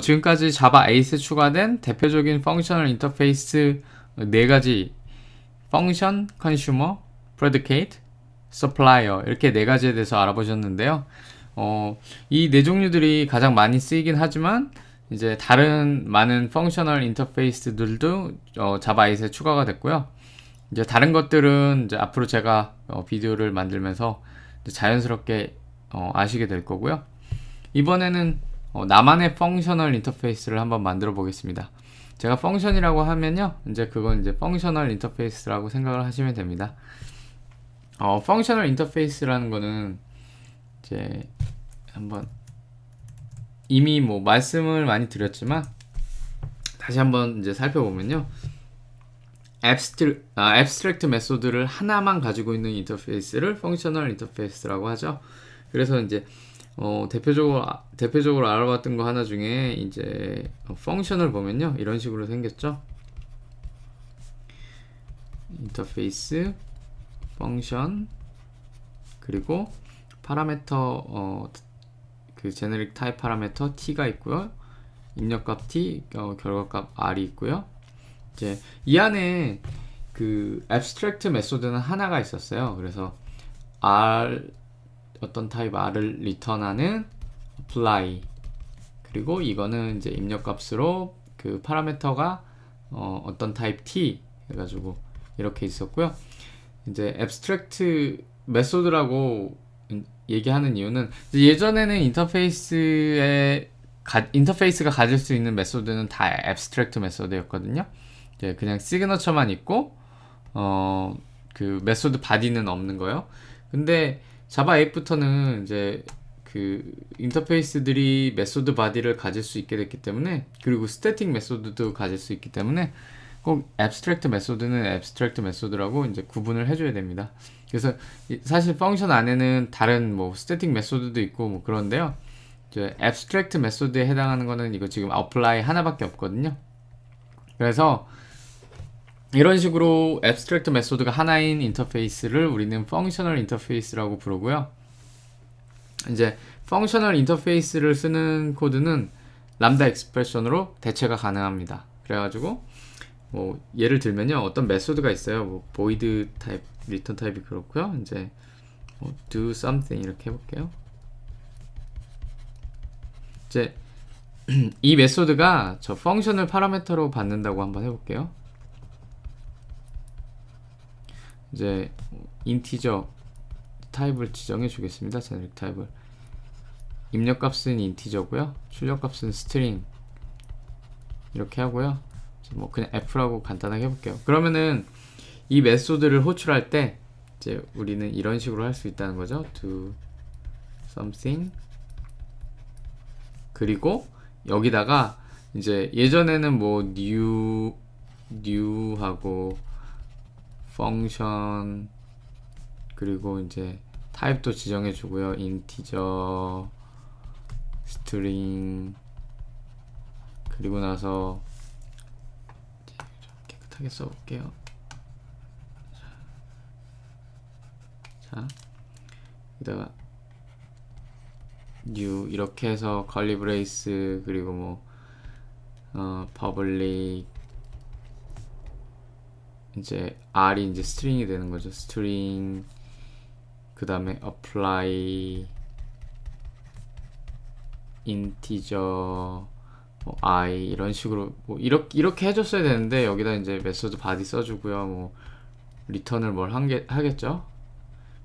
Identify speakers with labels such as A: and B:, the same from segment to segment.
A: 지금까지 자바 8에 추가된 대표적인 펑셔널 인터페이스 4가지 펑션, 컨슈머, 프레디케이트, 서플라이어 이렇게 4가지에 대해서 알아보셨는데요. 이 4종류들이 가장 많이 쓰이긴 하지만 이제 다른 많은 펑셔널 인터페이스들도 자바 8에 추가가 됐고요. 이제 다른 것들은 이제 앞으로 제가 비디오를 만들면서 자연스럽게 아시게 될 거고요. 이번에는 나만의 펑셔널 인터페이스를 한번 만들어 보겠습니다. 제가 펑션이라고 하면요, 이제 그건 이제 펑셔널 인터페이스라고 생각을 하시면 됩니다. 펑셔널 인터페이스라는 거는 이제 한번 이미 뭐 말씀을 많이 드렸지만 다시 한번 이제 살펴보면요, 앱스트랙트 메소드를 하나만 가지고 있는 인터페이스를 펑셔널 인터페이스라고 하죠. 그래서 이제 대표적으로 알아봤던 거 하나 중에 이제 펑션을 보면요, 이런 식으로 생겼죠. 인터페이스, 펑션, 그리고 파라메터, 그 제너릭 타입 파라메터 t가 있고요. 입력값 t, 결과값 r이 있고요. 이제 이 안에 그 abstract 메소드는 하나가 있었어요. 그래서 r 어떤 타입 r을 리턴하는 apply, 그리고 이거는 이제 입력값으로 그 파라메터가 어떤 타입 t 해가지고 이렇게 있었고요. 이제 abstract 메소드라고 얘기하는 이유는 예전에는 인터페이스가 가질 수 있는 메소드는 다 abstract 메소드였거든요. 그냥 시그너처만 있고 그 메소드 바디는 없는 거예요. 근데 자바 8부터는 이제 그 인터페이스들이 메소드 바디를 가질 수 있게 됐기 때문에, 그리고 스태틱 메소드도 가질 수 있기 때문에 꼭 abstract 메소드는 abstract 메소드라고 이제 구분을 해줘야 됩니다. 그래서 사실 펑션 안에는 다른 뭐 스태틱 메소드도 있고 뭐 그런데요, 이제 abstract 메소드에 해당하는 거는 이거 지금 apply 하나밖에 없거든요. 그래서 이런 식으로 abstract 메소드가 하나인 인터페이스를 우리는 functional 인터페이스라고 부르고요. 이제 functional 인터페이스를 쓰는 코드는 람다 익스프레션으로 대체가 가능합니다. 그래가지고 뭐 예를 들면요, 어떤 메소드가 있어요. 뭐 void 타입, return 타입이 그렇고요. 이제 뭐 do something 이렇게 해볼게요. 이제 이 메소드가 저 펑션을 파라미터로 받는다고 한번 해볼게요. 이제 인티저 타입을 지정해 주겠습니다. 제너릭 타입을. 입력값은 인티저고요. 출력값은 스트링 이렇게 하고요. 뭐 그냥 f라고 간단하게 해볼게요. 그러면은 이 메소드를 호출할 때 이제 우리는 이런 식으로 할 수 있다는 거죠. do something, 그리고 여기다가 이제 예전에는 뭐 new 하고 function, 그리고 이제 타입도 지정해 주고요. 인티저, 스트링, 그리고 나서 좀 깨끗하게 써볼게요. 자, 여기다가 new 이렇게 해서 curly brace, 그리고 뭐 public, 이제 r이 이제 스트링이 되는 거죠. 스트링, 그 다음에 apply, 인티저, 뭐 i 이런 식으로 뭐 이렇게 해줬어야 되는데, 여기다 이제 메소드 바디 써주고요. 뭐 리턴을 뭘 하겠죠.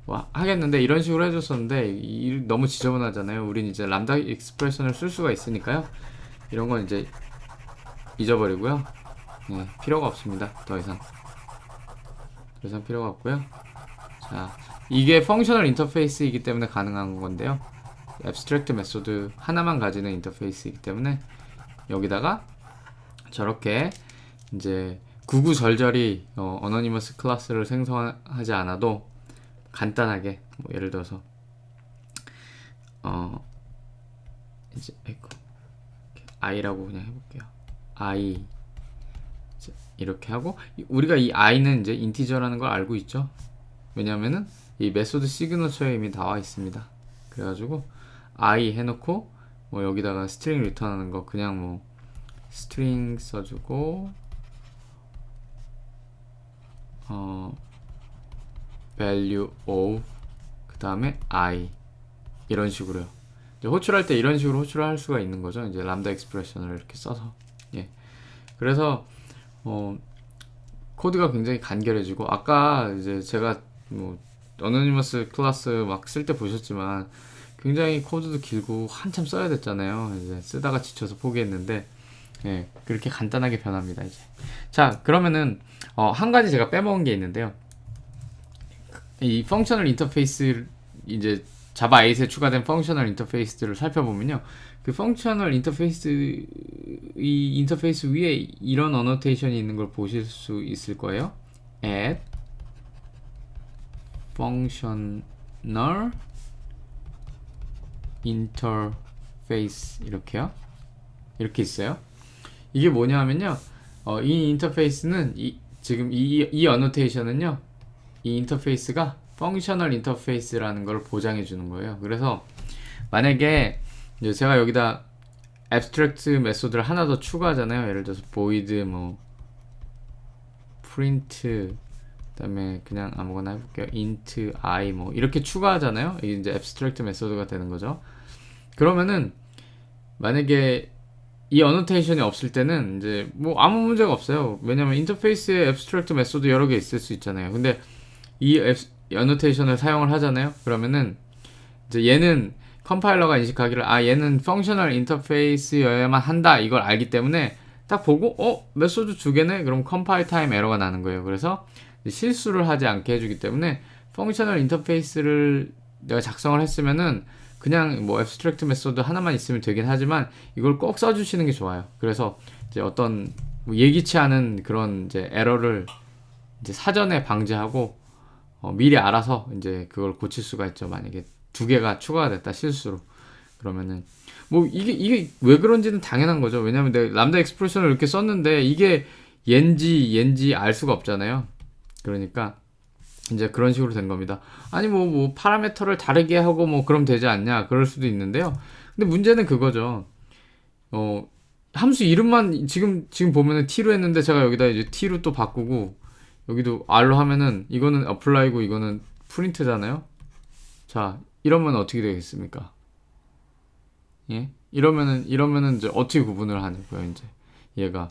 A: 뭐 하겠는데 이런 식으로 해줬었는데 너무 지저분하잖아요. 우린 이제 람다 익스프레션을 쓸 수가 있으니까요. 이런 건 이제 잊어버리고요. 네, 필요가 없습니다. 더 이상 필요가 없고요. 자, 이게 펑셔널 인터페이스이기 때문에 가능한 건데요. 앱스트랙트 메소드 하나만 가지는 인터페이스이기 때문에 여기다가 저렇게 이제 구구절절히 어너니머스 클래스를 생성하지 않아도 간단하게, 뭐 예를 들어서 이제 i라고 그냥 해볼게요. i 이렇게 하고, 우리가 이 i는 이제 인티저라는 걸 알고 있죠. 왜냐면은 이 메소드 시그너처에 이미 나와 있습니다. 그래가지고 i 해놓고 뭐 여기다가 스트링 리턴하는 거 그냥 뭐 스트링 써주고 value of 그 다음에 I 이런 식으로요. 이제 호출할 때 이런 식으로 호출을 할 수가 있는 거죠. 이제 람다 익스프레션을 이렇게 써서. 예. 그래서 코드가 굉장히 간결해지고, 아까 이제 제가 뭐 어노니머스 클래스 막 쓸 때 보셨지만 굉장히 코드도 길고 한참 써야 됐잖아요. 이제 쓰다가 지쳐서 포기했는데, 예, 그렇게 간단하게 변합니다. 이제. 자, 그러면은 한 가지 제가 빼먹은 게 있는데요. 이 펑셔널 인터페이스, 이제 자바 8에 추가된 펑셔널 인터페이스들을 살펴보면요, 그 펑셔널 인터페이스, 이 인터페이스 위에 이런 어노테이션이 있는 걸 보실 수 있을 거예요. add functional interface 이렇게요. 이렇게 있어요. 이게 뭐냐 하면요, 이 인터페이스는 지금 이 어노테이션은요, 이 인터페이스가 펑셔널 인터페이스라는 걸 보장해 주는 거예요. 그래서 만약에 이제 제가 여기다 abstract 메소드를 하나 더 추가하잖아요. 예를 들어서 void 뭐 print 그다음에 그냥 아무거나 해볼게요. int I 뭐 이렇게 추가하잖아요. 이게 이제 abstract 메소드가 되는 거죠. 그러면은 만약에 이 어노테이션이 없을 때는 이제 뭐 아무 문제가 없어요. 왜냐면 인터페이스에 abstract 메소드 여러 개 있을 수 있잖아요. 근데 이 어노테이션을 사용을 하잖아요. 그러면은 이제 얘는 컴파일러가 인식하기를 얘는 펑셔널 인터페이스여야만 한다 이걸 알기 때문에 딱 보고 메소드 두 개네? 그럼 컴파일 타임 에러가 나는 거예요. 그래서 실수를 하지 않게 해주기 때문에 펑셔널 인터페이스를 내가 작성을 했으면은 그냥 뭐 abstract 메소드 하나만 있으면 되긴 하지만 이걸 꼭 써주시는 게 좋아요. 그래서 이제 어떤 뭐 예기치 않은 그런 이제 에러를 이제 사전에 방지하고 미리 알아서 이제 그걸 고칠 수가 있죠. 만약에 두 개가 추가가 됐다 실수로. 그러면은 뭐 이게 왜 그런지는 당연한 거죠. 왜냐면 내가 람다 익스프레션을 이렇게 썼는데 이게 얘인지 알 수가 없잖아요. 그러니까 이제 그런 식으로 된 겁니다. 아니 뭐 파라미터를 다르게 하고 뭐 그럼 되지 않냐 그럴 수도 있는데요. 근데 문제는 그거죠. 함수 이름만 지금 보면은 t로 했는데 제가 여기다 이제 t로 또 바꾸고 여기도 r로 하면은 이거는 apply고 이거는 print잖아요. 자, 이러면 어떻게 되겠습니까? 예? 이러면은 이제 어떻게 구분을 하는 거예요, 이제. 얘가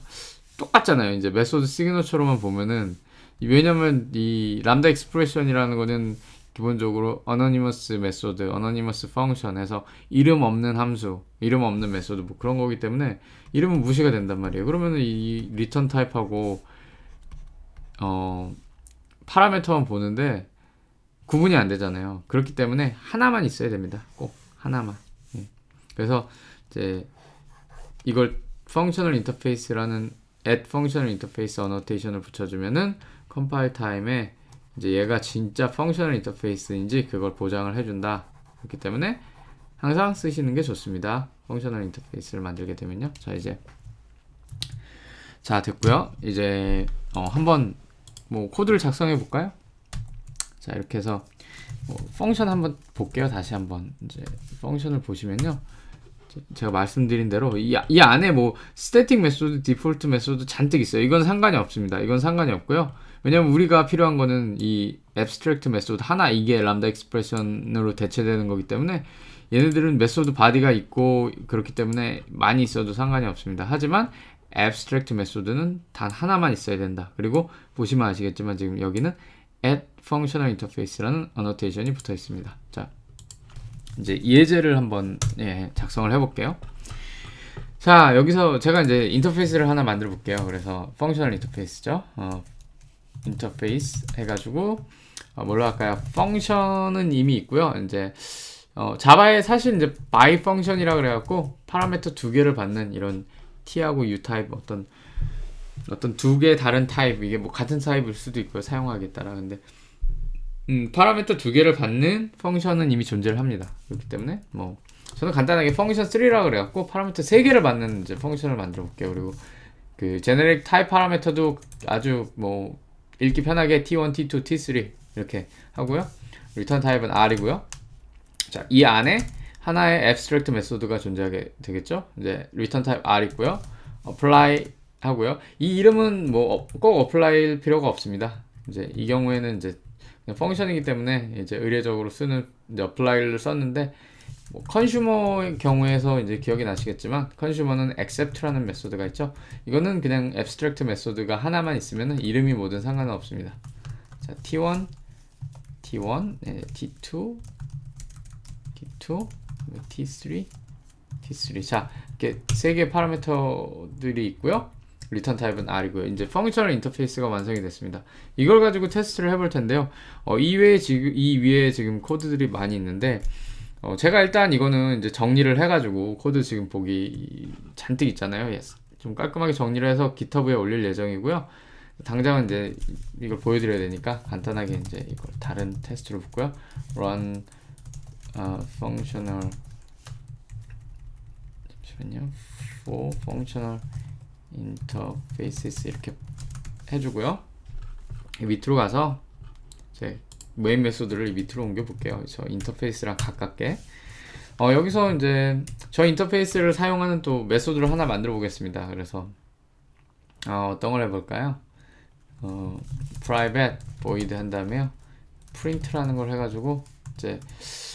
A: 똑같잖아요. 이제 메소드 시그너처로만 보면은, 왜냐면 이 람다 익스프레션이라는 거는 기본적으로 어노니머스 메소드, 어노니머스 펑션에서 이름 없는 함수, 이름 없는 메소드 뭐 그런 거기 때문에 이름은 무시가 된단 말이에요. 그러면은 이 리턴 타입하고 파라미터만 보는데 구분이 안 되잖아요. 그렇기 때문에 하나만 있어야 됩니다. 꼭 하나만. 예. 그래서 이제 이걸 functional interface라는 add functional interface annotation을 붙여주면은 컴파일 타임에 이제 얘가 진짜 functional interface인지 그걸 보장을 해준다. 그렇기 때문에 항상 쓰시는 게 좋습니다. functional interface를 만들게 되면요. 자 됐고요. 이제 한번 뭐 코드를 작성해 볼까요? 자 이렇게 해서 펑션 한번 볼게요. 다시 한번 이제 펑션을 보시면요, 제가 말씀드린 대로 이 안에 뭐 스태틱 메소드, 디폴트 메소드 잔뜩 있어요. 이건 상관이 없습니다. 이건 상관이 없고요. 왜냐면 우리가 필요한 거는 이 abstract 메소드 하나, 이게 람다 익스프레션으로 대체되는 거기 때문에 얘네들은 메소드 바디가 있고 그렇기 때문에 많이 있어도 상관이 없습니다. 하지만 abstract 메소드는 단 하나만 있어야 된다. 그리고 보시면 아시겠지만 지금 여기는 add functional interface라는 annotation이 붙어 있습니다. 자, 이제 예제를 한번 작성을 해볼게요. 자, 여기서 제가 이제 인터페이스를 하나 만들어 볼게요. 그래서 functional interface죠. 인터페이스 해가지고 뭘로 할까요? 펑션은 이미 있고요. 이제 자바에 사실 이제 by function이라 그래갖고 파라미터 두 개를 받는 이런 t하고 u 타입 어떤 두 개의 다른 타입, 이게 뭐 같은 타입일 수도 있고요. 사용하기에 따라. 근데 파라미터 두 개를 받는 펑션은 이미 존재를 합니다. 그렇기 때문에 뭐 저는 간단하게 펑션 3라 그래갖고 파라미터 3개를 받는 이제 펑션을 만들어 볼게요. 그리고 그 제네릭 타입 파라미터도 아주 뭐 읽기 편하게 t1, t2, t3 이렇게 하고요. 리턴 타입은 r이고요. 자, 이 안에 하나의 abstract 메소드가 존재하게 되겠죠. 이제 return type R 있고요. apply 하고요. 이 이름은 뭐 꼭 apply일 필요가 없습니다. 이제 이 경우에는 이제 그냥 펑션이기 때문에 이제 의례적으로 쓰는 이제 apply를 썼는데, 뭐 컨슈머의 경우에서 이제 기억이 나시겠지만 컨슈머는 accept라는 메소드가 있죠. 이거는 그냥 abstract 메소드가 하나만 있으면 이름이 뭐든 상관은 없습니다. 자, t1, t1, 네, t2, t2, t3, t3. 자, 이렇게 세 개의 파라미터들이 있고요. 리턴 타입은 R이고요. 이제 펑셔널 인터페이스가 완성이 됐습니다. 이걸 가지고 테스트를 해볼 텐데요. 이 위에 지금 코드들이 많이 있는데, 제가 일단 이거는 이제 정리를 해가지고 코드 지금 보기 잔뜩 있잖아요. 좀 깔끔하게 정리를 해서 GitHub에 올릴 예정이고요. 당장은 이제 이걸 보여드려야 되니까 간단하게 이제 이걸 다른 테스트로 붙고요. run functional, 잠시만요. for functional interfaces 이렇게 해주고요. 밑으로 가서 이제 메인 메소드를 밑으로 옮겨 볼게요. 저 인터페이스랑 가깝게. 여기서 이제 저 인터페이스를 사용하는 또 메소드를 하나 만들어 보겠습니다. 그래서 어떤 걸 해볼까요? private void 한 다음에요. print라는 걸 해가지고 이제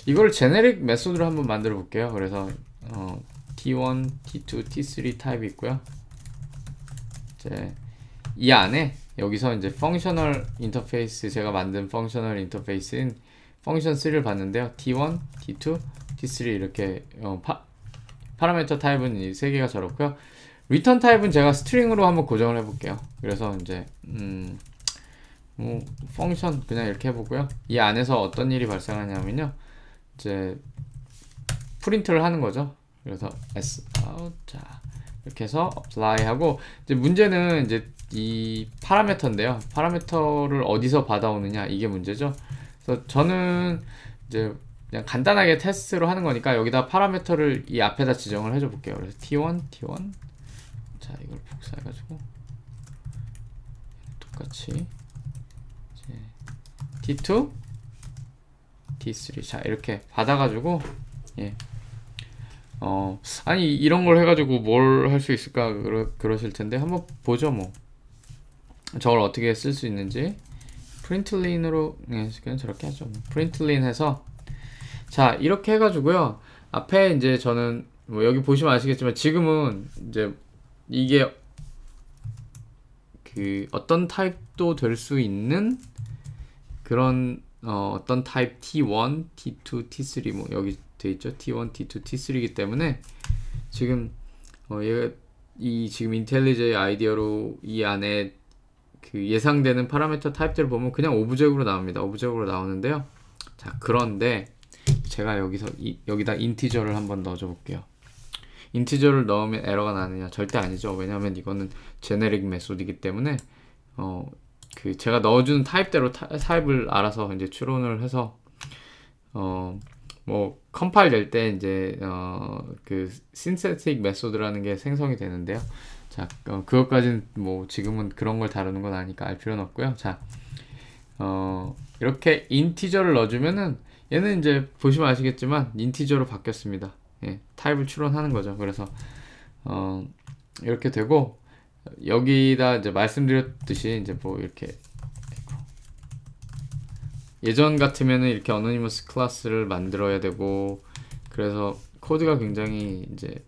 A: 이걸 제네릭 메소드로 한번 만들어 볼게요. 그래서 t1, t2, t3 타입이 있고요. 이제 이 안에 여기서 이제 펑셔널 인터페이스, 제가 만든 펑셔널 인터페이스인 펑션 3를 봤는데요. t1, t2, t3 이렇게 파라미터 타입은 이 세 개가 저렇고요. 리턴 타입은 제가 스트링으로 한번 고정을 해볼게요. 그래서 이제 뭐 펑션 그냥 이렇게 해보고요. 이 안에서 어떤 일이 발생하냐면요, 이제 프린트를 하는 거죠. 그래서 sout, 자 이렇게 해서 apply 하고, 이제 문제는 이제 이 파라미터인데요. 파라미터를 어디서 받아오느냐, 이게 문제죠. 그래서 저는 이제 그냥 간단하게 테스트로 하는 거니까 여기다 파라미터를 이 앞에다 지정을 해줘 볼게요. 그래서 t1, 자 이걸 복사해가지고 똑같이 이제 t2, t3, 자 이렇게 받아가지고, 예. 아니 이런 걸 해가지고 뭘 할 수 있을까 그러실 텐데 한번 보죠. 뭐 저걸 어떻게 쓸 수 있는지. 프린틀린으로, 예, 그냥 저렇게 하죠. 프린틀린 해서, 자 이렇게 해가지고요. 앞에 이제 저는 뭐 여기 보시면 아시겠지만 지금은 이제 이게 그 어떤 타입도 될 수 있는 그런 어떤 타입 t1, t2, t3 뭐 여기 돼 있죠. t1, t2, t3이기 때문에 지금 얘가 이 지금 인텔리제이 아이디어로 이 안에 그 예상되는 파라미터 타입들을 보면 그냥 오브젝으로 나옵니다. 오브젝으로 나오는데요. 자 그런데 제가 여기다 인티저를 한번 넣어줘 볼게요. 인티저를 넣으면 에러가 나느냐? 절대 아니죠. 왜냐하면 이거는 제네릭 메소드이기 때문에 그 제가 넣어주는 타입대로 타입을 알아서 이제 추론을 해서 뭐 컴파일 될 때 이제 그 신세틱 메소드라는 게 생성이 되는데요. 자 그것까지는 뭐 지금은 그런 걸 다루는 건 아니까 알 필요는 없고요. 자 이렇게 인티저를 넣어주면은 얘는 이제 보시면 아시겠지만 인티저로 바뀌었습니다. 예, 타입을 추론하는 거죠. 그래서 이렇게 되고, 여기다 이제 말씀드렸듯이 이제 뭐 이렇게 예전 같으면은 이렇게 어노니머스 클래스를 만들어야 되고, 그래서 코드가 굉장히 이제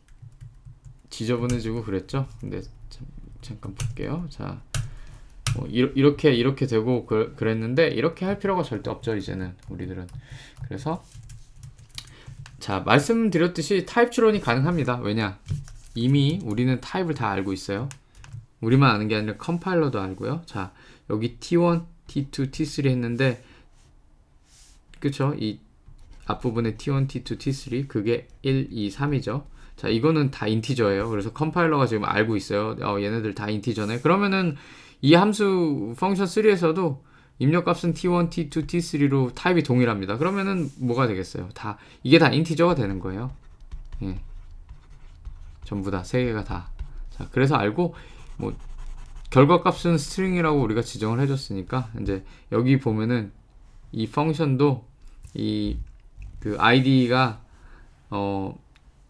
A: 지저분해지고 그랬죠. 근데 잠깐 볼게요. 자 뭐 이렇게 되고 그랬는데 이렇게 할 필요가 절대 없죠. 이제는 우리들은. 그래서 자 말씀드렸듯이 타입 추론이 가능합니다. 왜냐, 이미 우리는 타입을 다 알고 있어요. 우리만 아는 게 아니라 컴파일러도 알고요. 자 여기 t1, t2, t3 했는데, 그쵸? 이 앞부분에 t1, t2, t3 그게 1, 2, 3이죠. 자 이거는 다 인티저예요. 그래서 컴파일러가 지금 알고 있어요. 얘네들 다 인티저네. 그러면은 이 함수 펑션 3에서도 입력값은 t1, t2, t3로 타입이 동일합니다. 그러면은 뭐가 되겠어요? 이게 다 인티저가 되는 거예요. 예. 전부 다 세 개가 다. 자 그래서 알고, 뭐 결과값은 스트링이라고 우리가 지정을 해줬으니까 이제 여기 보면은 이 펑션도 이 그 id가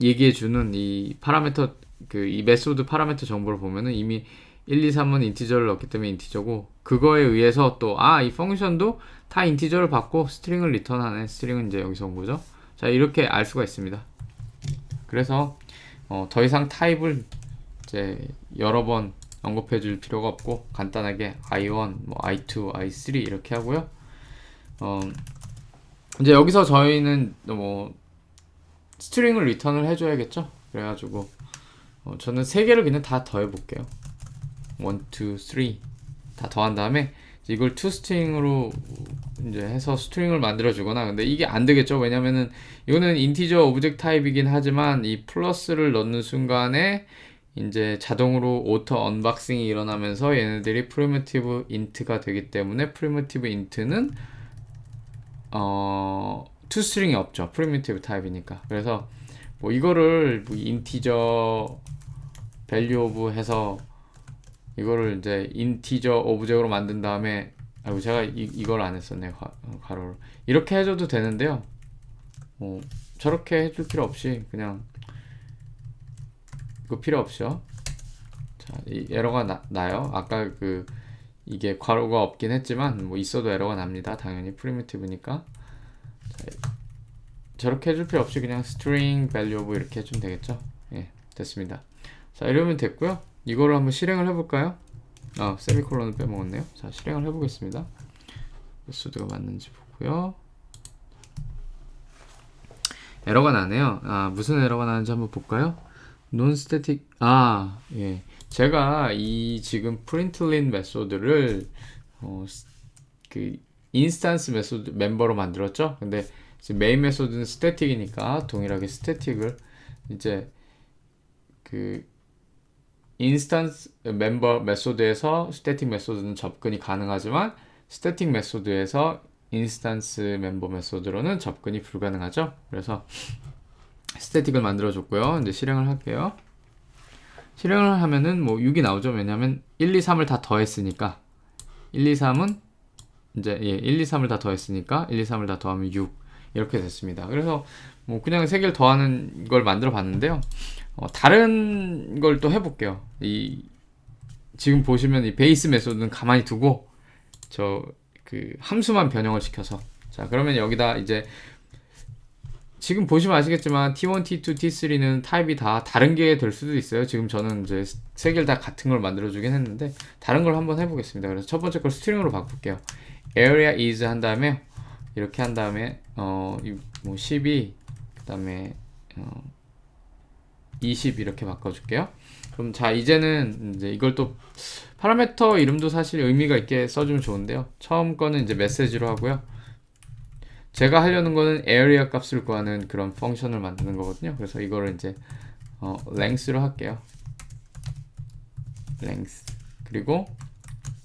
A: 얘기해주는 이 파라미터 이 메소드 파라미터 정보를 보면은 이미 1, 2, 3은 인티저를 넣었기 때문에 인티저고, 그거에 의해서 또 이 펑션도 다 인티저를 받고 스트링을 리턴하네. 스트링은 이제 여기서 온 거죠. 자, 이렇게 알 수가 있습니다. 그래서 더 이상 타입을 이제 여러 번 언급해 줄 필요가 없고, 간단하게 i1, 뭐 i2, i3 이렇게 하고요. 이제 여기서 저희는 뭐 스트링을 리턴을 해줘야겠죠. 그래가지고 저는 3개를 그냥 다 더해 볼게요. 1, 2, 3 다 더한 다음에 이걸 toString으로 이제 해서 스트링을 만들어 주거나. 근데 이게 안 되겠죠. 왜냐면은 이거는 인티저 오브젝트 타입이긴 하지만 이 플러스를 넣는 순간에 이제 자동으로 오토 언박싱이 일어나면서 얘네들이 프리미티브 인트가 되기 때문에, 프리미티브 인트는 toString이 없죠. 프리미티브 타입이니까. 그래서 뭐 이거를 뭐 인티저 밸류 오브 해서 이거를 이제 인티저 오브젝트로 만든 다음에, 아이고 제가 이걸 안 했었네. 가로로 이렇게 해줘도 되는데요. 저렇게 해줄 필요 없이 그냥 이거 필요 없죠. 자, 이 에러가 나요. 아까 이게 괄호가 없긴 했지만 뭐 있어도 에러가 납니다. 당연히 프리미티브니까. 자, 저렇게 해줄 필요 없이 그냥 string value of 이렇게 해주면 되겠죠. 예, 됐습니다. 자, 이러면 됐고요. 이거를 한번 실행을 해볼까요? 세미콜론을 빼먹었네요. 자, 실행을 해보겠습니다. 메소드가 맞는지 보고요. 에러가 나네요. 무슨 에러가 나는지 한번 볼까요? non-static, 예. 제가 이 지금 println 메소드를 인스턴스 메소드 멤버로 만들었죠. 근데 지금 메인 메소드는 스태틱이니까 동일하게 스태틱을 이제 인스턴스 멤버 메소드에서 스태틱 메소드는 접근이 가능하지만 스태틱 메소드에서 인스턴스 멤버 메소드로는 접근이 불가능하죠. 그래서 스태틱을 만들어 줬고요. 이제 실행을 할게요. 실행을 하면은 뭐 6이 나오죠. 왜냐면 1, 2, 3을 다 더했으니까. 1, 2, 3은 이제 1, 2, 3을 다 더했으니까 1, 2, 3을 다 더하면 6 이렇게 됐습니다. 그래서 뭐 그냥 3개를 더하는 걸 만들어 봤는데요. 다른 걸 또 해볼게요. 지금 보시면 이 베이스 메소드는 가만히 두고 함수만 변형을 시켜서, 자 그러면 여기다 이제 지금 보시면 아시겠지만 T1, T2, T3는 타입이 다 다른 게 될 수도 있어요. 지금 저는 이제 3개를 다 같은 걸 만들어 주긴 했는데 다른 걸 한번 해보겠습니다. 그래서 첫 번째 걸 스트링으로 바꿀게요. area is 한 다음에 이렇게 한 다음에 뭐 12, 그 다음에 20 이렇게 바꿔줄게요. 그럼 자, 이제는 이제 이걸 또 파라미터 이름도 사실 의미가 있게 써주면 좋은데요. 처음 거는 이제 메시지로 하고요. 제가 하려는 거는 area 값을 구하는 그런 펑션을 만드는 거거든요. 그래서 이거를 이제 length로 할게요. length. 그리고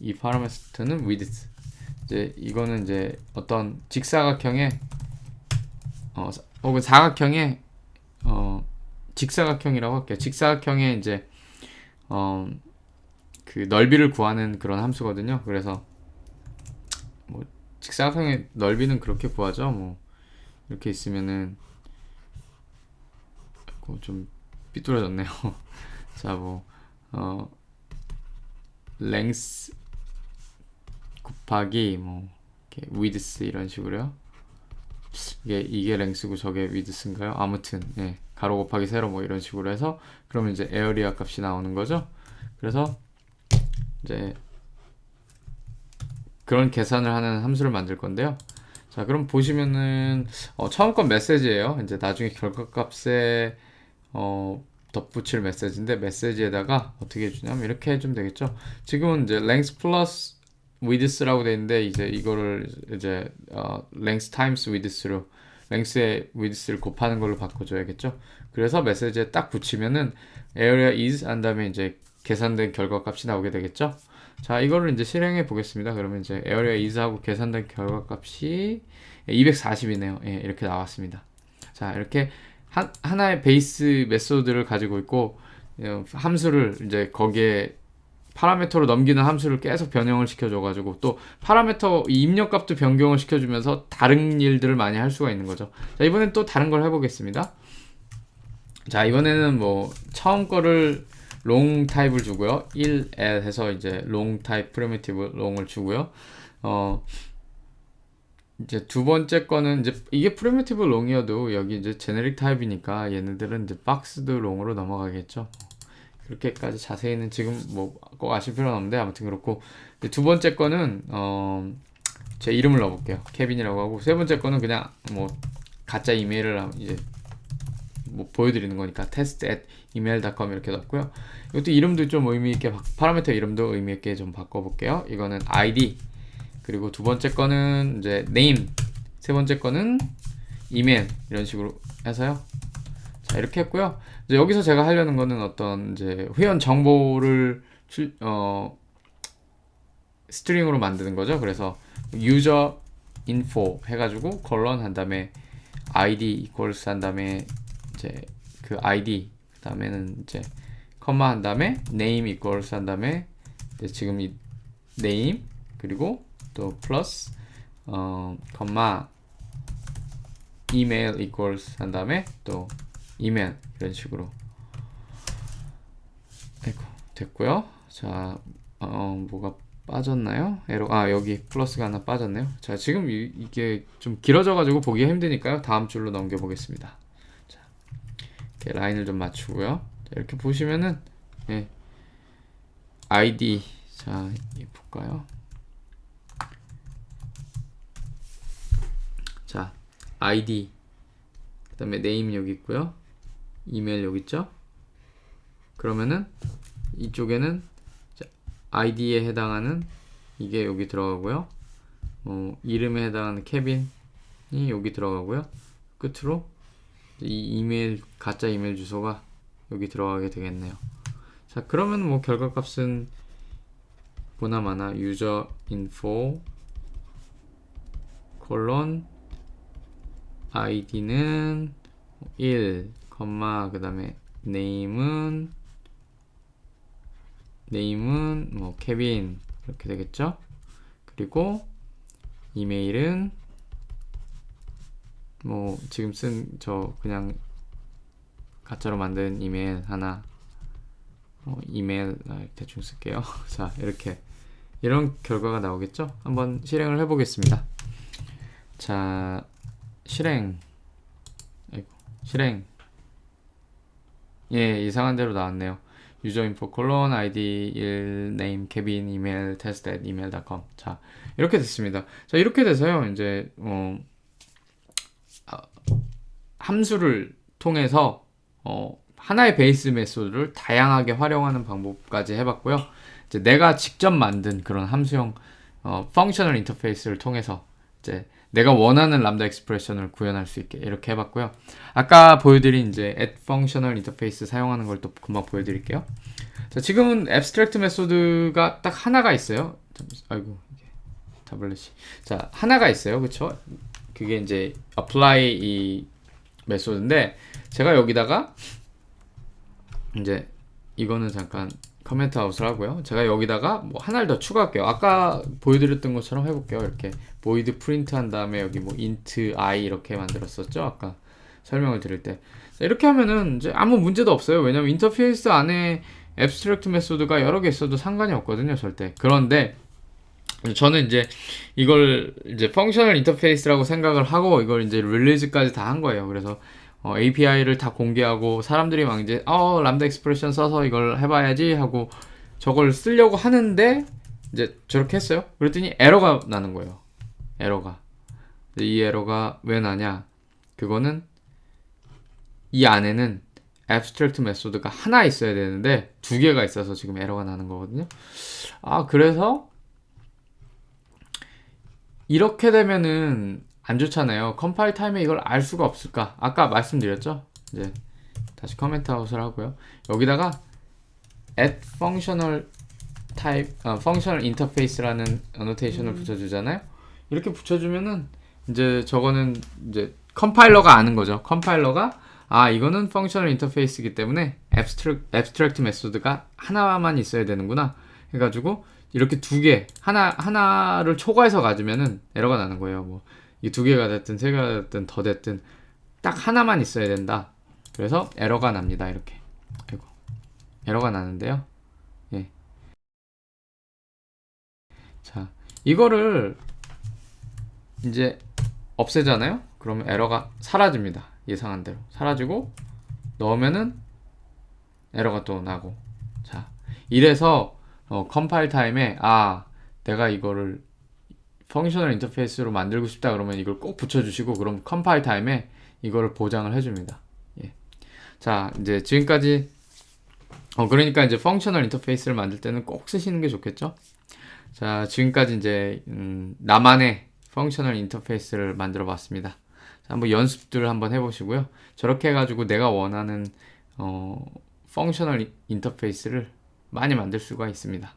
A: 이 파라미터는 width. 이제 이거는 이제 어떤 직사각형의 혹은 사각형의 직사각형이라고 할게요. 직사각형의 이제 넓이를 구하는 그런 함수거든요. 그래서 뭐 직사각형의 넓이는 그렇게 구하죠. 뭐 이렇게 있으면은 좀 삐뚤어졌네요. 자, 뭐 length 곱하기 뭐 이렇게 width 이런 식으로요. 이게 length고 저게 width인가요? 아무튼 예. 가로 곱하기 세로 뭐 이런 식으로 해서 그러면 이제 에어리아 값이 나오는 거죠. 그래서 이제 그런 계산을 하는 함수를 만들 건데요. 자, 그럼 보시면은 처음 건 메시지예요. 이제 나중에 결과값에 덧붙일 메시지인데, 메시지에다가 어떻게 해주냐면 이렇게 해주면 되겠죠. 지금은 이제 length plus width라고 되어 있는데 이제 이거를 이제 length times width로 length의 width를 곱하는 걸로 바꿔줘야겠죠. 그래서 메시지에 딱 붙이면은 area is 한 다음에 이제 계산된 결과값이 나오게 되겠죠. 자, 이거를 이제 실행해 보겠습니다. 그러면 이제 area is 하고 계산된 결과값이 240이네요. 예, 이렇게 나왔습니다. 자, 이렇게 하나의 베이스 메소드를 가지고 있고 함수를 이제 거기에 파라미터로 넘기는 함수를 계속 변형을 시켜줘가지고 또 파라미터 입력값도 변경을 시켜주면서 다른 일들을 많이 할 수가 있는 거죠. 자, 이번엔 또 다른 걸 해보겠습니다. 자, 이번에는 뭐 처음 거를 롱 타입을 주고요. 1L 해서 이제 롱 타입 프리미티브 롱을 주고요. 이제 두 번째 거는 이제 이게 프리미티브 롱이어도 여기 이제 제네릭 타입이니까 얘네들은 이제 박스드 롱으로 넘어가겠죠. 그렇게까지 자세히는 지금 뭐 꼭 아실 필요는 없는데 아무튼 그렇고, 두 번째 거는 제 이름을 넣어볼게요. 케빈이라고 하고, 세 번째 거는 그냥 뭐 가짜 이메일을 이제 뭐 보여드리는 거니까 test@email.com 이렇게 넣었고요. 이것도 이름도 좀 의미있게 파라미터 이름도 의미있게 좀 바꿔볼게요. 이거는 id, 그리고 두 번째 거는 이제 name, 세 번째 거는 이메일, 이런 식으로 해서요. 자, 이렇게 했고요. 이제 여기서 제가 하려는 거는 어떤 이제 회원 정보를 스트링으로 만드는 거죠. 그래서 user info 해가지고 콜런 한 다음에 id equals 한 다음에 이제 그 id, 그 다음에는 이제 컴마 한 다음에 name equals 한 다음에 지금 이 name, 그리고 또 플러스 컴마 email equals 한 다음에 또 이메일, 이런 식으로. 아이고, 됐고요. 자, 뭐가 빠졌나요? 에러, 여기 플러스가 하나 빠졌네요. 자, 지금 이게 좀 길어져가지고 보기가 힘드니까요. 다음 줄로 넘겨보겠습니다. 자, 이렇게 라인을 좀 맞추고요. 자, 이렇게 보시면은, 예, ID, 자, 볼까요? 자, ID, 그 다음에 name 여기 있고요. 이메일 여기 있죠? 그러면은 이쪽에는 id에 해당하는 이게 여기 들어가고요. 이름에 해당하는 케빈이 여기 들어가고요. 끝으로 이 이메일, 가짜 이메일 주소가 여기 들어가게 되겠네요. 자, 그러면 뭐 결과값은 보나마나 user info 콜론 id는 1, 그 다음에 name은 뭐 케빈 이렇게 되겠죠. 그리고 이메일은 뭐 지금 쓴 저 그냥 가짜로 만든 이메일 하나, 이메일 대충 쓸게요. 자, 이렇게 이런 결과가 나오겠죠. 한번 실행을 해보겠습니다. 자, 실행. 예, 이상한 대로 나왔네요. user info 콜론 id 1 name 케빈 이메일 test@email.com. 자, 이렇게 됐습니다. 자, 이렇게 돼서요. 이제 함수를 통해서 하나의 베이스 메소드를 다양하게 활용하는 방법까지 해봤고요. 이제 내가 직접 만든 그런 함수형 펑셔널 인터페이스를 통해서 이제 내가 원하는 람다 익스프레션을 구현할 수 있게 이렇게 해봤고요. 아까 보여드린 이제 add functional interface 사용하는 걸 또 금방 보여드릴게요. 자, 지금은 abstract 메소드가 딱 하나가 있어요. 아이고, 이게 타블렛이. 자, 하나가 있어요. 그쵸? 그게 이제 apply 이 메소드인데, 제가 여기다가 이제 이거는 잠깐 커멘트 아웃을 하고요. 제가 여기다가 뭐 하나를 더 추가할게요. 아까 보여드렸던 것처럼 해볼게요. 이렇게 void print 한 다음에 여기 뭐 int i 이렇게 만들었었죠. 아까 설명을 드릴 때. 이렇게 하면은 이제 아무 문제도 없어요. 왜냐면 인터페이스 안에 abstract 메소드가 여러 개 있어도 상관이 없거든요. 절대. 그런데 저는 이제 이걸 이제 펑셔널 인터페이스라고 생각을 하고 이걸 이제 릴리즈까지 다 한 거예요. 그래서 API를 다 공개하고 사람들이 막 이제 람다 익스프레션 써서 이걸 해봐야지 하고 저걸 쓰려고 하는데 이제 저렇게 했어요. 그랬더니 에러가 나는 거예요. 에러가. 이 에러가 왜 나냐? 그거는 이 안에는 abstract 메소드가 하나 있어야 되는데 두 개가 있어서 지금 에러가 나는 거거든요. 그래서 이렇게 되면은 안 좋잖아요. 컴파일 타임에 이걸 알 수가 없을까? 아까 말씀드렸죠? 이제 다시 커멘트 아웃을 하고요. 여기다가 add functional type, functional interface라는 annotation을 붙여주잖아요. 이렇게 붙여주면은 이제 저거는 이제 컴파일러가 아는 거죠. 컴파일러가 이거는 functional interface이기 때문에 abstract 메소드가 하나만 있어야 되는구나 해가지고 이렇게 두 개, 하나를 초과해서 가지면은 에러가 나는 거예요. 뭐, 이 두 개가 됐든, 세 개가 됐든, 더 됐든, 딱 하나만 있어야 된다. 그래서 에러가 납니다. 이렇게. 아이고, 에러가 나는데요. 예. 자, 이거를 이제 없애잖아요. 그러면 에러가 사라집니다. 예상한 대로 사라지고 넣으면은 에러가 또 나고. 자, 이래서 컴파일 타임에 내가 이거를 펑셔널 인터페이스로 만들고 싶다 그러면 이걸 꼭 붙여주시고, 그럼 컴파일 타임에 이거를 보장을 해줍니다. 예. 자, 이제 지금까지 그러니까 이제 펑셔널 인터페이스를 만들 때는 꼭 쓰시는 게 좋겠죠. 자, 지금까지 이제 나만의 펑셔널 인터페이스를 만들어 봤습니다. 자, 한번 연습들을 한번 해보시고요. 저렇게 해가지고 내가 원하는 펑셔널 인터페이스를 많이 만들 수가 있습니다.